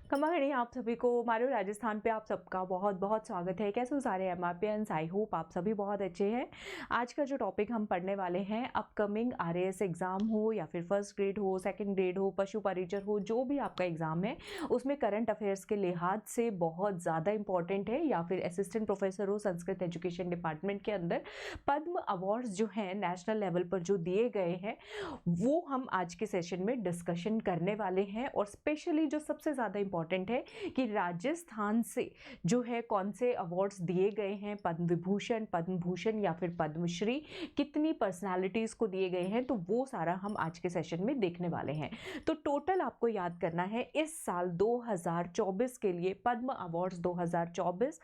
कमाणी आप सभी को मारो राजस्थान पे आप सबका बहुत बहुत स्वागत है। कैसे हो सारे एमआरपीएंस? आई होप आप सभी बहुत अच्छे हैं। आज का जो टॉपिक हम पढ़ने वाले हैं, अपकमिंग आरएएस एग्जाम हो या फिर फर्स्ट ग्रेड हो, सेकंड ग्रेड हो, पशु परिचर हो, जो भी आपका एग्जाम है उसमें करंट अफेयर्स के लिहाज से बहुत ज़्यादा इंपॉर्टेंट है। या फिर असिस्टेंट प्रोफेसर हो संस्कृत एजुकेशन डिपार्टमेंट के अंदर, पद्म अवार्ड्स जो हैं नेशनल लेवल पर जो दिए गए हैं वो हम आज के सेशन में डिस्कशन करने वाले हैं। और स्पेशली जो सबसे ज़्यादा इंपॉर्टेंट है कि राजस्थान से जो है कौन से अवार्ड्स दिए गए हैं, पद्म विभूषण, पद्म भूषण या फिर पद्मश्री, कितनी पर्सनालिटीज को दिए गए हैं, तो वो सारा हम आज के सेशन में देखने वाले हैं। तो टोटल आपको याद करना है इस साल 2024 के लिए पद्म अवार्ड्स 2024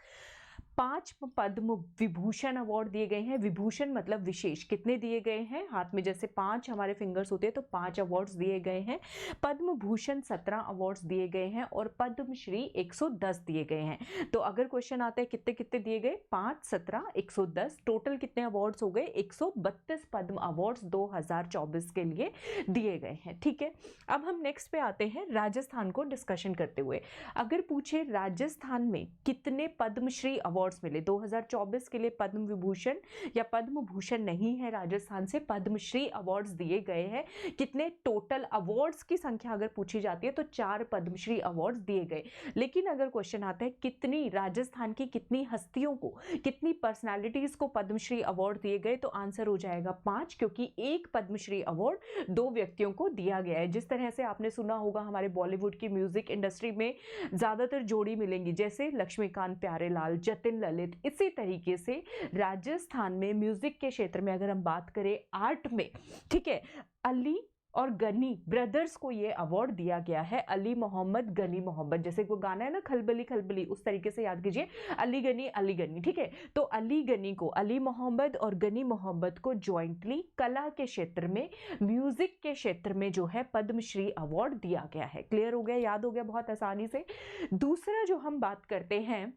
5 पद्म विभूषण अवार्ड दिए गए हैं। विभूषण मतलब विशेष, कितने दिए गए हैं? हाथ में जैसे 5 हमारे फिंगर्स होते हैं तो 5 अवार्ड्स दिए गए हैं। पद्म भूषण 17 अवार्ड्स दिए गए हैं और पद्मश्री 110 दिए गए हैं। तो अगर क्वेश्चन आता है कितने कितने दिए गए, 5, 17, 110, टोटल कितने अवार्ड्स हो गए? 132 पद्म अवार्ड्स 2024 के लिए दिए गए हैं। ठीक है, अब हम नेक्स्ट पे आते हैं राजस्थान को डिस्कशन करते हुए। अगर पूछे राजस्थान में कितने पद्मश्री अवार्ड्स मिले 2024 के लिए, पद्म विभूषण या पद्म भूषण नहीं है, राजस्थान से पद्मश्री अवार्ड्स दिए गए हैं। कितने टोटल अवार्ड्स की संख्या अगर पूछी जाती है तो 4 पद्मश्री अवार्ड्स दिए गए। लेकिन अगर क्वेश्चन आता है कितनी राजस्थान की कितनी हस्तियों को, कितनी पर्सनालिटीज को पद्मश्री अवार्ड दिए गए, तो आंसर हो जाएगा 5, क्योंकि एक पद्मश्री अवार्ड 2 व्यक्तियों को दिया गया है। जिस तरह से आपने सुना होगा हमारे बॉलीवुड की म्यूजिक इंडस्ट्री में ज्यादातर जोड़ी मिलेंगी, जैसे लक्ष्मीकांत प्यारेलाल, जतिन ललित, इसी तरीके से राजस्थान में म्यूजिक के क्षेत्र में अगर हम बात करें, आर्ट में, ठीक है, अली और गनी ब्रदर्स को ये अवार्ड दिया गया है। अली मोहम्मद, गनी मोहम्मद, जैसे वो गाना है ना खलबली खलबली, उस तरीके से याद कीजिए, अली गनी। ठीक है, तो अली गनी को, अली मोहम्मद और गनी मोहम्मद को ज्वाइंटली कला के क्षेत्र में, म्यूजिक के क्षेत्र में जो है पद्मश्री अवार्ड दिया गया है। क्लियर हो गया, याद हो गया बहुत आसानी से। दूसरा जो हम बात करते हैं,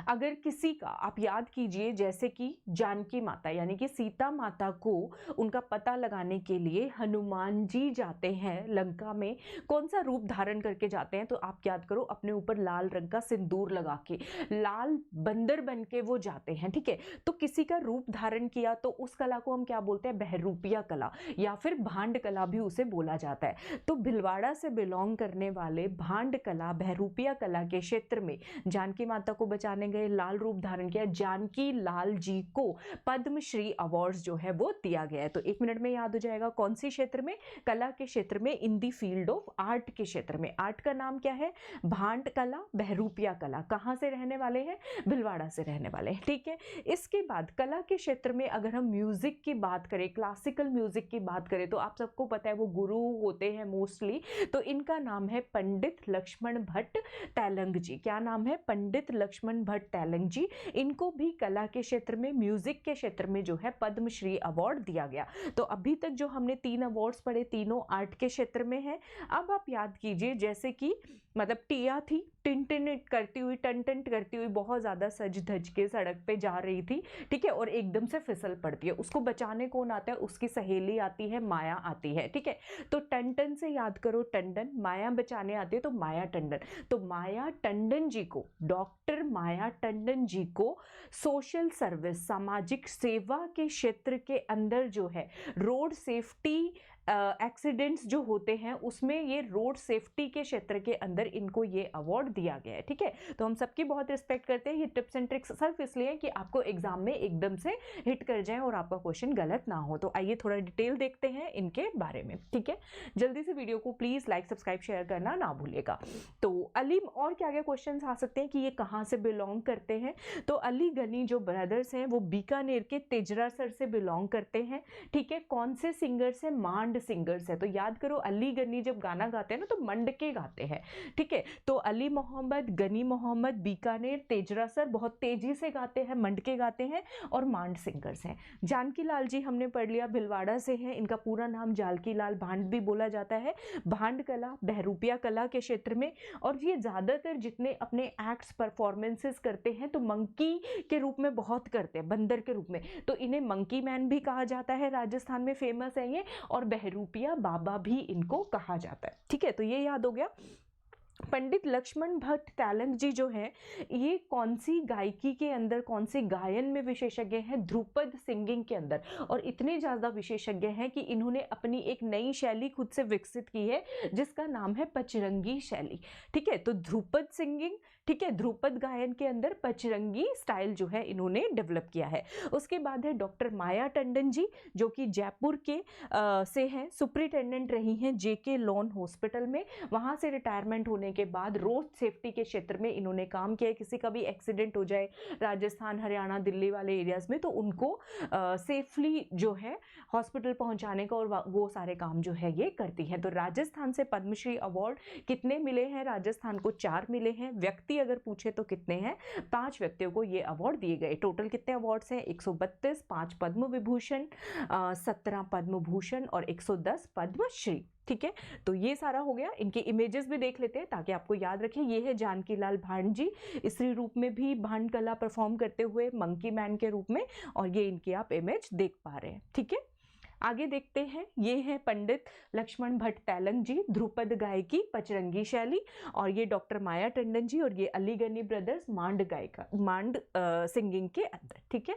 अगर किसी का आप याद कीजिए, जैसे कि जानकी माता यानी कि सीता माता को उनका पता लगाने के लिए हनुमान जी जाते हैं लंका में, कौन सा रूप धारण करके जाते हैं? तो आप याद करो, अपने ऊपर लाल रंग का सिंदूर लगा के, लाल बंदर बन के वो जाते हैं। ठीक है, तो किसी का रूप धारण किया तो उस कला को हम क्या बोलते हैं? बहरूपिया कला या फिर भांड कला भी उसे बोला जाता है। तो भिलवाड़ा से बिलोंग करने वाले भांड कला, बहरूपिया कला के क्षेत्र में जानकी माता को बचाने गए, लाल रूप धारण किया, जानकी लाल जी को पद्मश्री अवार्ड्स जो है वो दिया गया है। तो 1 मिनट में याद हो जाएगा, कौन सी क्षेत्र में? कला के क्षेत्र में, इन दी फील्ड ऑफ आर्ट के क्षेत्र में। आर्ट का नाम क्या है? भांड कला, बहरूपिया कला। कहां से रहने वाले हैं? भिलवाड़ा से रहने वाले हैं। ठीक है, इसके बाद कला के क्षेत्र में अगर हम म्यूजिक की बात करें, क्लासिकल म्यूजिक की बात करें, तो आप सबको पता है वो गुरु होते हैं मोस्टली, तो इनका नाम है पंडित लक्ष्मण भट्ट तैलंग जी। क्या नाम है? पंडित लक्ष्मण भट्ट तैलंग जी। इनको भी कला के क्षेत्र में, म्यूजिक के क्षेत्र में जो है पद्मश्री अवार्ड दिया गया। तो अभी तक जो हमने 3 अवार्ड्स पढ़े, तीनों आर्ट के क्षेत्र में है। अब आप याद कीजिए, जैसे कि मतलब टिया थी, टिनटिनिट करती हुई, टन करती हुई बहुत ज्यादा सज धज के सड़क पे जा रही थी, ठीक है, और एकदम से फिसल पड़ती है। उसको बचाने कौन आता है? उसकी सहेली आती है, माया आती है। ठीक है, तो टन से याद करो टंडन, माया बचाने आती है तो माया टंडन। तो माया टंडन जी को, डॉक्टर माया टंडन जी को सोशल सर्विस, सामाजिक सेवा के क्षेत्र के अंदर जो है रोड सेफ्टी एक्सीडेंट्स जो होते हैं उसमें, ये रोड सेफ्टी के क्षेत्र के अंदर इनको ये अवार्ड दिया गया है। ठीक है, तो हम सबकी बहुत रिस्पेक्ट करते हैं। ये टिप्स एंड ट्रिक्स सिर्फ इसलिए कि आपको एग्जाम में एकदम से हिट कर जाए और आपका क्वेश्चन गलत ना हो। तो आइए थोड़ा डिटेल देखते हैं इनके बारे में। ठीक है, जल्दी से वीडियो को प्लीज लाइक, सब्सक्राइब, शेयर करना ना भूलिएगा। तो अली, और क्या क्या क्वेश्चन आ सकते हैं कि ये कहां से बिलोंग करते हैं? तो अली गनी जो ब्रदर्स हैं वो बीकानेर के तेजरासर से बिलोंग करते हैं। ठीक है, कौन से सिंगर से? मांड सिंगर्स है। तो याद करो, अली गनी जब गाना गाते हैं ना तो मंड के गाते हैं। ठीक है, तो अली मोहम्मद, गनी मोहम्मद, बीकानेर, तेजरासर बहुत तेजी से गाते हैं, मंड के गाते हैं और मांड सिंगर्स हैं। जानकी लाल जी हमने पढ़ लिया, भिलवाड़ा से हैं। इनका पूरा नाम जानकी लाल भांड भी बोला जाता है। भांड कला, बहरूपिया कला के क्षेत्र में, और ये ज्यादातर जितने अपने एक्ट्स, परफॉर्मेंसेस करते हैं तो मंकी के रूप में बहुत करते हैं, बंदर के रूप में, तो इन्हें मंकी मैन भी कहा जाता है, राजस्थान में फेमस है ये, और बहरूपिया बाबा भी इनको कहा जाता है। ठीक है, तो ये याद हो गया। पंडित लक्ष्मण भट्ट तैलंग जी जो है, ये कौन सी गायकी के अंदर, कौन से गायन में विशेषज्ञ हैं? ध्रुपद सिंगिंग के अंदर। और इतने ज़्यादा विशेषज्ञ हैं कि इन्होंने अपनी एक नई शैली खुद से विकसित की है जिसका नाम है पचरंगी शैली। ठीक है, तो ध्रुपद सिंगिंग, ठीक है, ध्रुपद गायन के अंदर पचरंगी स्टाइल जो है इन्होंने डेवलप किया है। उसके बाद है डॉक्टर माया टंडन जी, जो कि जयपुर के से हैं, सुप्रिटेंडेंट रही हैं जेके लॉन हॉस्पिटल में। वहाँ से रिटायरमेंट होने के बाद रोड सेफ्टी के क्षेत्र में इन्होंने काम किया है। किसी का भी एक्सीडेंट हो जाए राजस्थान, हरियाणा, दिल्ली वाले एरियाज में, तो उनको सेफली जो है हॉस्पिटल पहुंचाने का और वो सारे काम जो है ये करती हैं। तो राजस्थान से पद्मश्री अवार्ड कितने मिले हैं? राजस्थान को 4 मिले हैं। व्यक्ति अगर पूछे तो कितने हैं? 5 व्यक्तियों को ये अवार्ड दिए गए। टोटल कितने अवार्ड्स हैं? 132, 5 पद्म विभूषण, 17 पद्म भूषण और 110 पद्मश्री। ठीक है, तो ये सारा हो गया। इनके इमेजेस भी देख लेते हैं ताकि आपको याद रखें। ये है जानकी लाल भांड जी, स्त्री रूप में भी भांड कला परफॉर्म करते हुए मंकी मैन के रूप में, और ये इनकी आप इमेज देख पा रहे हैं। ठीक है, आगे देखते हैं। ये है पंडित लक्ष्मण भट्ट तैलंग जी, ध्रुपद गायकी पचरंगी शैली, और ये डॉक्टर माया टंडन जी और ये अलीगनी ब्रदर्स मांड गायिका, मांड सिंगिंग के अंदर। ठीक है,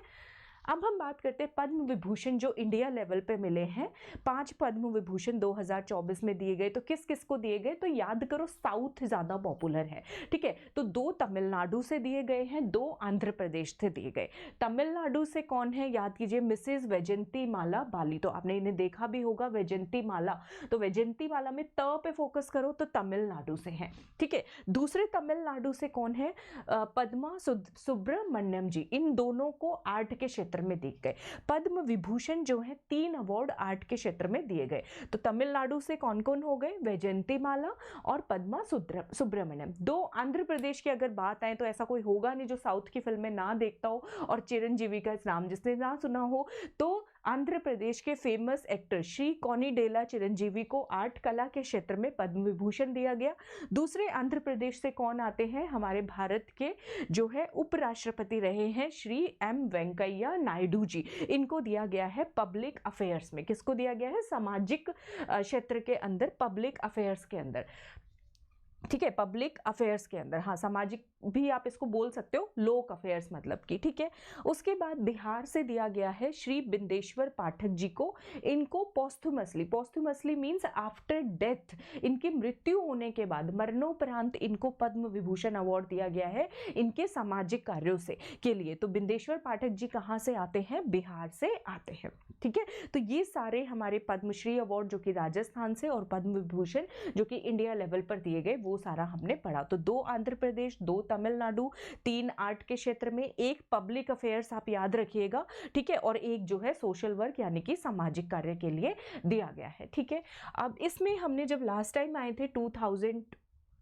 अब हम बात करते हैं पद्म विभूषण जो इंडिया लेवल पे मिले हैं। 5 पद्म विभूषण 2024 में दिए गए। तो किस किस को दिए गए? तो याद करो, साउथ ज़्यादा पॉपुलर है। ठीक है, तो 2 तमिलनाडु से दिए गए हैं, 2 आंध्र प्रदेश से दिए गए। तमिलनाडु से कौन है? याद कीजिए, मिसेस वैजयंती माला बाली। तो आपने इन्हें देखा भी होगा, वैजयंती माला। तो वैजयंती माला में त पे फोकस करो तो तमिलनाडु से है। ठीक है, दूसरे तमिलनाडु से कौन है? पद्मा सुब्रमण्यम जी। इन दोनों को आर्ट के क्षेत्र में दिए गए। पद्म विभूषण जो है 3 अवार्ड आर्ट के क्षेत्र में दिए गए। तो तमिलनाडु से कौन कौन हो गए? वैजयंती माला और पद्मा सुब्रमण्यम। 2 आंध्र प्रदेश की अगर बात आए तो ऐसा कोई होगा नहीं जो साउथ की फिल्में ना देखता हो और चिरंजीवी का इस नाम जिसने ना सुना हो। तो आंध्र प्रदेश के फेमस एक्टर श्री कॉनीडेला चिरंजीवी को आर्ट कला के क्षेत्र में पद्म विभूषण दिया गया। दूसरे आंध्र प्रदेश से कौन आते हैं? हमारे भारत के जो है उपराष्ट्रपति रहे हैं श्री एम वेंकैया नायडू जी। इनको दिया गया है पब्लिक अफेयर्स में। किसको दिया गया है? सामाजिक क्षेत्र के अंदर, पब्लिक अफेयर्स के अंदर। ठीक है, पब्लिक अफेयर्स के अंदर, हाँ, सामाजिक भी आप इसको बोल सकते हो, लोक अफेयर्स मतलब की। ठीक है, उसके बाद बिहार से दिया गया है श्री बिंदेश्वर पाठक जी को। इनको पॉस्थुमसली मींस आफ्टर डेथ, इनकी मृत्यु होने के बाद, मरणोपरांत इनको पद्म विभूषण अवार्ड दिया गया है इनके सामाजिक कार्यों से के लिए। तो बिंदेश्वर पाठक जी कहाँ से आते हैं? बिहार से आते हैं। ठीक है, तो ये सारे हमारे पद्मश्री अवार्ड जो कि राजस्थान से और पद्म विभूषण जो कि इंडिया लेवल पर दिए गए, वो सारा हमने पढ़ा। तो 2 आंध्र प्रदेश, 2 तमिलनाडु, 3 आर्ट के क्षेत्र में, 1 पब्लिक अफेयर्स आप याद रखिएगा। ठीक है, और 1 जो है सोशल वर्क यानी कि सामाजिक कार्य के लिए दिया गया है। ठीक है, अब इसमें हमने जब लास्ट टाइम आए थे 2000,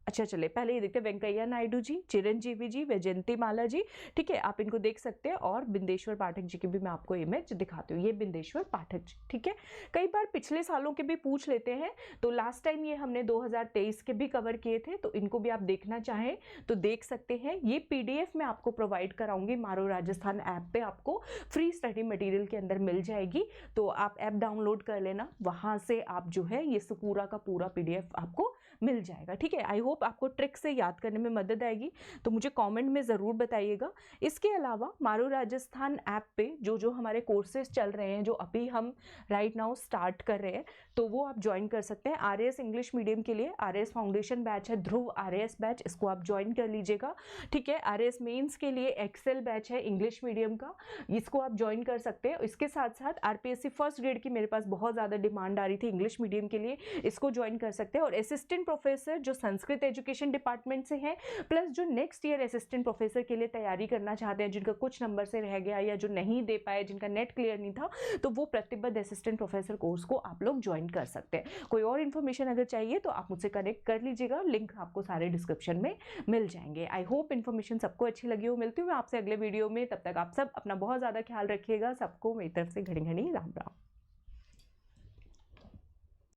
अच्छा चले पहले ये देखते हैं, वेंकैया नायडू जी, चिरंजीवी जी, वैजयंती माला जी। ठीक है, आप इनको देख सकते हैं, और बिंदेश्वर पाठक जी की भी मैं आपको इमेज दिखाती हूँ। ये बिंदेश्वर पाठक जी। ठीक है, कई बार पिछले सालों के भी पूछ लेते हैं, तो लास्ट टाइम ये हमने 2023 के भी कवर किए थे, तो इनको भी आप देखना चाहें तो देख सकते हैं। ये PDF मैं आपको प्रोवाइड कराऊंगी, मारो राजस्थान ऐप पे आपको फ्री स्टडी मटेरियल के अंदर मिल जाएगी। तो आप ऐप डाउनलोड कर लेना, वहां से आप जो है ये पूरा का पूरा PDF आपको मिल जाएगा। ठीक है, आई होप आपको ट्रिक से याद करने में मदद आएगी, तो मुझे कमेंट में ज़रूर बताइएगा। इसके अलावा मारो राजस्थान ऐप पे जो हमारे कोर्सेज चल रहे हैं, जो अभी हम राइट नाउ स्टार्ट कर रहे हैं, तो वो आप ज्वाइन कर सकते हैं। RAS इंग्लिश मीडियम के लिए RAS फाउंडेशन बैच है, ध्रुव RAS बैच, इसको आप ज्वाइन कर लीजिएगा। ठीक है, RAS मेंस के लिए एक्सेल बैच है इंग्लिश मीडियम का, इसको आप ज्वाइन कर सकते हैं। इसके साथ साथ RPSC फर्स्ट ग्रेड की मेरे पास बहुत ज़्यादा डिमांड आ रही थी इंग्लिश मीडियम के लिए, इसको ज्वाइन कर सकते हैं। और असिस्टेंट प्रोफेसर जो संस्कृत एजुकेशन डिपार्टमेंट से हैं, प्लस जो नेक्स्ट ईयर असिस्टेंट प्रोफेसर के लिए तैयारी करना चाहते हैं, जिनका कुछ नंबर से रह गया या जो नहीं दे पाए, जिनका नेट क्लियर नहीं था, तो वो प्रतिबद्ध असिस्टेंट प्रोफेसर कोर्स को आप लोग ज्वाइन कर सकते हैं। कोई और इन्फॉर्मेशन अगर चाहिए तो आप मुझसे कनेक्ट कर लीजिएगा, लिंक आपको सारे डिस्क्रिप्शन में मिल जाएंगे। आई होप इन्फॉर्मेशन सबको अच्छी लगी हो। मिलती हूँ मैं आपसे अगले वीडियो में, तब तक आप सब अपना बहुत ज़्यादा ख्याल रखिएगा। सबको मेरी तरफ से घड़ी घड़ी राम राम।